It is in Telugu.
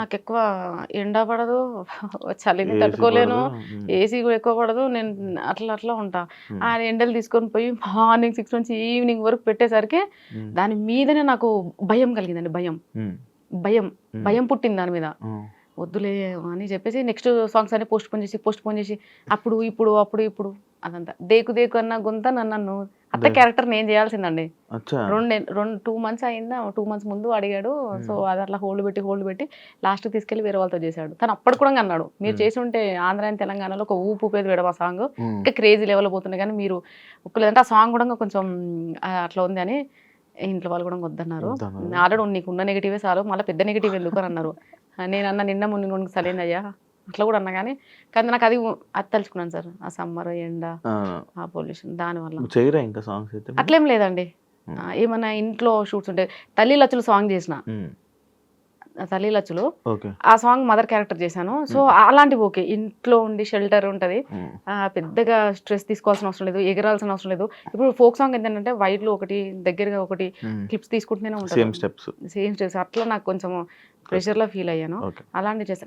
నాకు ఎక్కువ ఎండ పడదు, చలిని ఏసీ తట్టుకోలేను, పడదు. ఏసీ కూడా ఎక్కువ పడదు. నేను అట్లా ఉంటా. ఆ ఎండలు తీసుకొని పోయి మార్నింగ్ 6 నుంచి ఈవినింగ్ వరకు పెట్టేసరికి దాని మీదనే నాకు భయం కలిగిందండి. భయం భయం పుట్టింది దాని మీద. వద్దులే అని చెప్పేసి నెక్స్ట్ సాంగ్స్ అన్ని పోస్ట్ పోన్ చేసి అప్పుడు ఇప్పుడు అదంతా దేకు దేకు అన్న గొంత నన్ను అత్త క్యారెక్టర్ నేను చేయాల్సిందండి. 2 మంత్స్ అయిందా, 2 మంత్స్ ముందు అడిగాడు. సో అది అట్లా హోల్డ్ పెట్టి లాస్ట్ తీసుకెళ్లి వేరే వాళ్ళతో చేశాడు. తను అప్పుడు కూడా అన్నాడు, మీరు చేసి ఉంటే ఆంధ్ర అండ్ తెలంగాణలో ఒక ఊపేది వేయడం ఆ సాంగ్ ఇంకా క్రేజీ లెవెల్ పోతుంది, కానీ మీరు ఒక్కలేదంటే ఆ సాంగ్ కూడా కొంచెం అట్లా ఉంది అని ఇంట్లో వాళ్ళు కూడా వద్దన్నారు. ఆల్రెడీ నీకు ఉన్న నెగిటివే చాలు, మళ్ళీ పెద్ద నెగిటివ్ ఎందుకు అని అన్నారు. నేను అన్న నిన్న మున్ని సరైందయ్యా అట్లా కూడా అన్నా, కానీ నాకు అది తలుచుకున్నాను సార్. ఆ సమ్మర్ ఎండ, ఆ పొల్యూషన్ దానివల్ల ఇంకా సాంగ్స్ అయితే అట్లేం లేదండి. ఏమన్నా ఇంట్లో షూట్స్ ఉంటాయి. తల్లి లచ్చులు సాంగ్ చేసిన, తల్లి లచ్చులు ఆ సాంగ్ మదర్ క్యారెక్టర్ చేశాను. సో అలాంటివి ఓకే, ఇంట్లో ఉండి షెల్టర్ ఉంటుంది, పెద్దగా స్ట్రెస్ తీసుకోవాల్సిన అవసరం లేదు, ఎగరాల్సిన అవసరం లేదు. ఇప్పుడు ఫోక్ సాంగ్ ఏంటంటే వైడ్లు ఒకటి దగ్గరగా ఒకటి క్లిప్స్ తీసుకుంటూనే ఉంటాను, సేమ్ స్టెప్స్. అట్లా నాకు కొంచెం ప్రెషర్లో ఫీల్ అయ్యాను. అలాంటివి చేశాను.